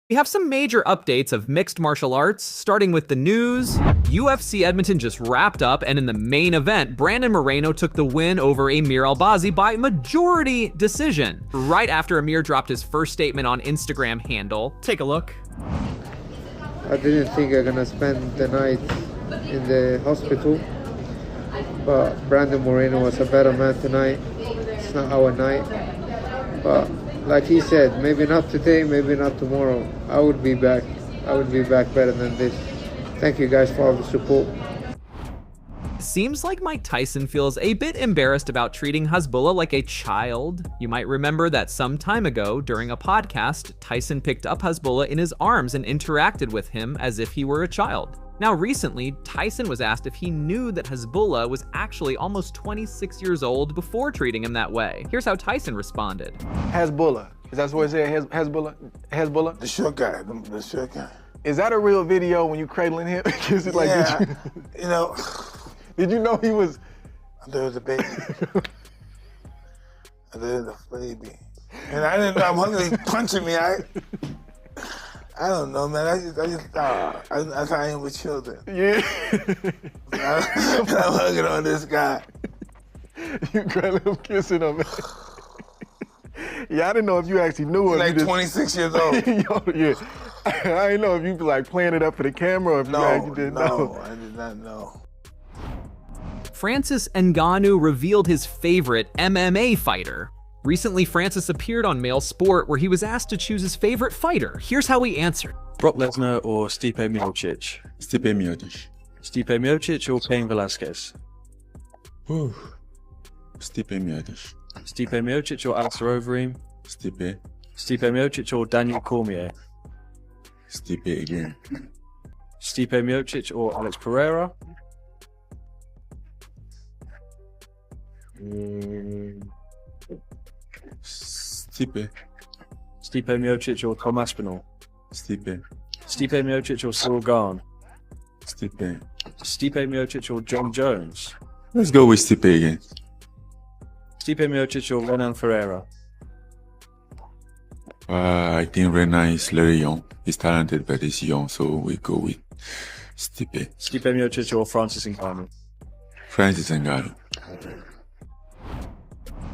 We have some major updates of mixed martial arts, starting with the news. UFC Edmonton just wrapped up, and in the main event, Brandon Moreno took the win over Amir Albazi by majority decision. Right after Amir dropped his first statement on Instagram handle. Take a look. I didn't think I'm gonna spend the night in the hospital, but Brandon Moreno was a better man tonight. It's not our night, but like he said, maybe not today, maybe not tomorrow. I would be back. I would be back better than this. Thank you guys for all the support. Seems like Mike Tyson feels a bit embarrassed about treating Hasbulla like a child. You might remember that some time ago, during a podcast, Tyson picked up Hasbulla in his arms and interacted with him as if he were a child. Now recently, Tyson was asked if he knew that Hasbulla was actually almost 26 years old before treating him that way. Here's how Tyson responded. Hasbulla, is that what it said, Hasbulla? Hasbulla? The short guy, the short guy. Is that a real video when you cradling him? Is it like, yeah, you know. Did you know he was? There was a baby. There was a baby. And I didn't know, I'm hungry, punching me. I don't know, man. I thought I am with children. Yeah. I'm hugging on this guy. You cradling him, kissing him. Yeah, I didn't know if you actually knew him. Like 26 years old. Yeah. I didn't know if you like playing it up for the camera or if you actually didn't know. No, I did not know. Francis Ngannou revealed his favorite MMA fighter. Recently, Francis appeared on Male Sport where he was asked to choose his favorite fighter. Here's how he answered. Brock Lesnar or Stipe Miocic? Stipe Miocic. Stipe Miocic or Cain Velasquez? Stipe Miocic. Stipe Miocic or Alistair Overeem? Stipe. Stipe Miocic or Daniel Cormier? Stipe again. Stipe Miocic or Alex Pereira? Stipe. Stipe Miocic or Tom Aspinall? Stipe. Stipe Miocic or Cyril Gane? Stipe. Stipe Miocic or John Jones? Let's go with Stipe again. Stipe Miocic or Renan Ferreira? I think Renan is very young. He's talented, but he's young, so we go with Stipe. Stipe Miocic or Francis Ngannou? Francis Ngannou.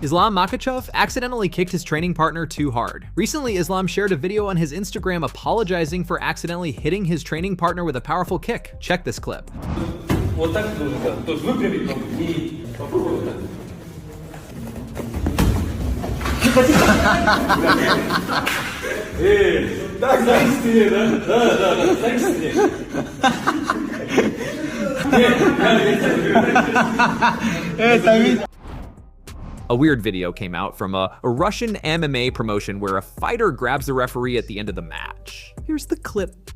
Islam Makhachev accidentally kicked his training partner too hard. Recently, Islam shared a video on his Instagram apologizing for accidentally hitting his training partner with a powerful kick. Check this clip. A weird video came out from a Russian MMA promotion where a fighter grabs the referee at the end of the match. Here's the clip.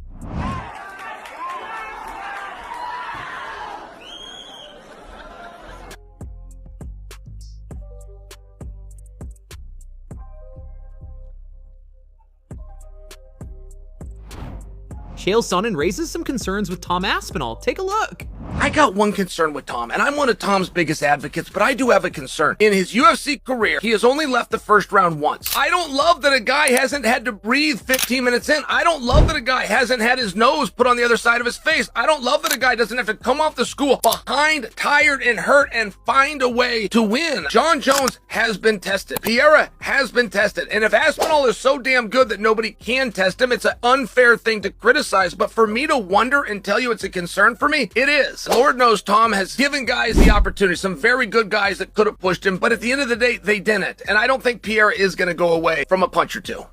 Chael Sonnen raises some concerns with Tom Aspinall. Take a look. I got one concern with Tom, and I'm one of Tom's biggest advocates, but I do have a concern. In his UFC career, he has only left the first round once. I don't love that a guy hasn't had to breathe 15 minutes in. I don't love that a guy hasn't had his nose put on the other side of his face. I don't love that a guy doesn't have to come off the school behind, tired, and hurt and find a way to win. John Jones has been tested. Pereira has been tested. And if Aspinall is so damn good that nobody can test him, it's an unfair thing to criticize. But for me to wonder and tell you it's a concern for me, it is. Lord knows Tom has given guys the opportunity, some very good guys that could have pushed him, but at the end of the day, they didn't. And I don't think Pierre is going to go away from a punch or two.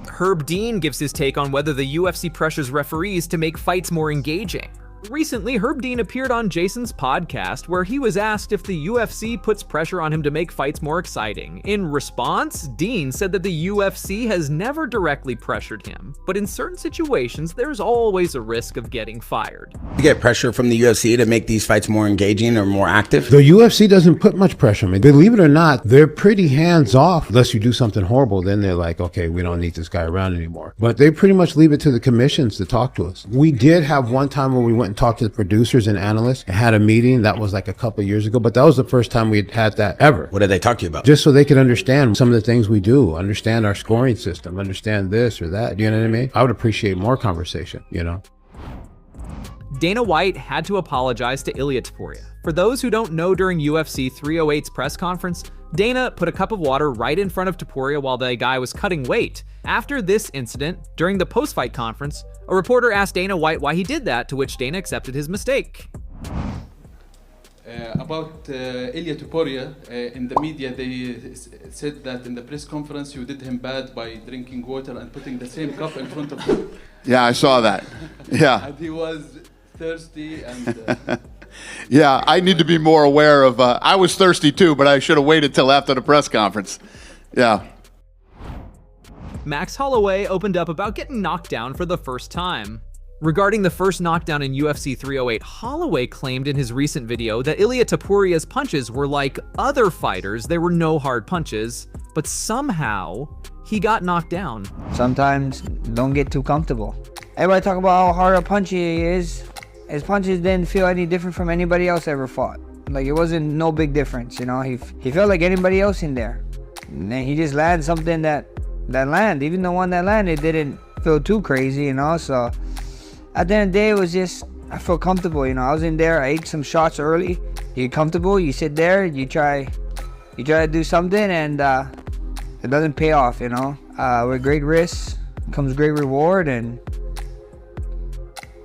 Herb Dean gives his take on whether the UFC pressures referees to make fights more engaging. Recently, Herb Dean appeared on Jason's podcast where he was asked if the UFC puts pressure on him to make fights more exciting. In response, Dean said that the UFC has never directly pressured him, but in certain situations, there's always a risk of getting fired. You get pressure from the UFC to make these fights more engaging or more active? The UFC doesn't put much pressure on me. Believe it or not, they're pretty hands-off. Unless you do something horrible, then they're like, okay, we don't need this guy around anymore. But they pretty much leave it to the commissions to talk to us. We did have one time when we went talk to the producers and analysts and had a meeting. That was like a couple of years ago, but that was the first time we'd had that ever. What did they talk to you about? Just so they could understand some of the things we do, understand our scoring system, understand this or that. Do you know what I mean? I would appreciate more conversation, you know? Dana White had to apologize to Ilia Topuria. For those who don't know, during UFC 308's press conference, Dana put a cup of water right in front of Topuria while the guy was cutting weight. After this incident, during the post-fight conference, a reporter asked Dana White why he did that, to which Dana accepted his mistake. About Ilia Topuria, in the media they said that in the press conference you did him bad by drinking water and putting the same cup in front of him. Yeah, I saw that. Yeah. And he was thirsty and... Yeah, I need to be more aware of, I was thirsty too, but I should have waited till after the press conference. Yeah. Max Holloway opened up about getting knocked down for the first time. Regarding the first knockdown in UFC 308, Holloway claimed in his recent video that Ilia Topuria's punches were like other fighters. There were no hard punches, but somehow he got knocked down. Sometimes don't get too comfortable. Everybody talk about how hard a punch he is. His punches didn't feel any different from anybody else ever fought. Like, it wasn't no big difference, you know. He felt like anybody else in there. And then he just landed something that landed. Even the one that landed didn't feel too crazy, you know. So at the end of the day, it was just, I felt comfortable, you know. I was in there, I ate some shots early. You get comfortable, you sit there, you try to do something, and it doesn't pay off, you know. With great risks comes great reward, and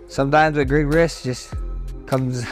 sometimes with great risk just comes...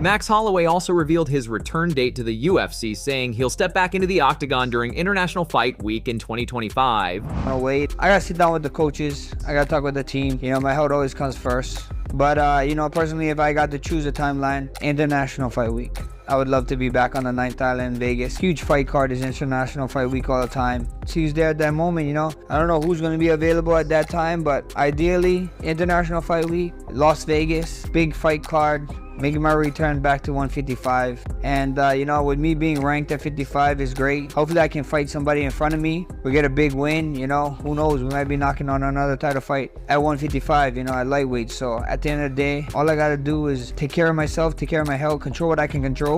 Max Holloway also revealed his return date to the UFC, saying he'll step back into the octagon during International Fight Week in 2025. I gotta sit down with the coaches. I gotta talk with the team. You know, my health always comes first. But, you know, personally, if I got to choose a timeline, International Fight Week. I would love to be back on the 9th Island in Vegas. Huge fight card is International Fight Week all the time. She's there at that moment, you know. I don't know who's going to be available at that time, but ideally, International Fight Week, Las Vegas, big fight card, making my return back to 155. And, you know, with me being ranked at 55 is great. Hopefully I can fight somebody in front of me. We get a big win, you know. Who knows? We might be knocking on another title fight at 155, you know, at lightweight. So at the end of the day, all I got to do is take care of myself, take care of my health, control what I can control.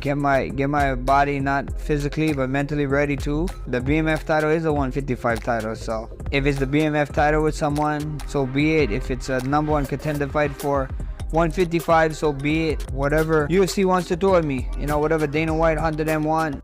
Get my body not physically but mentally ready too. The BMF title is a 155 title, so if it's the BMF title with someone, so be it. If it's a #1 contender fight for 155, so be it. Whatever UFC wants to throw at me, you know, whatever Dana White, Hunter them want,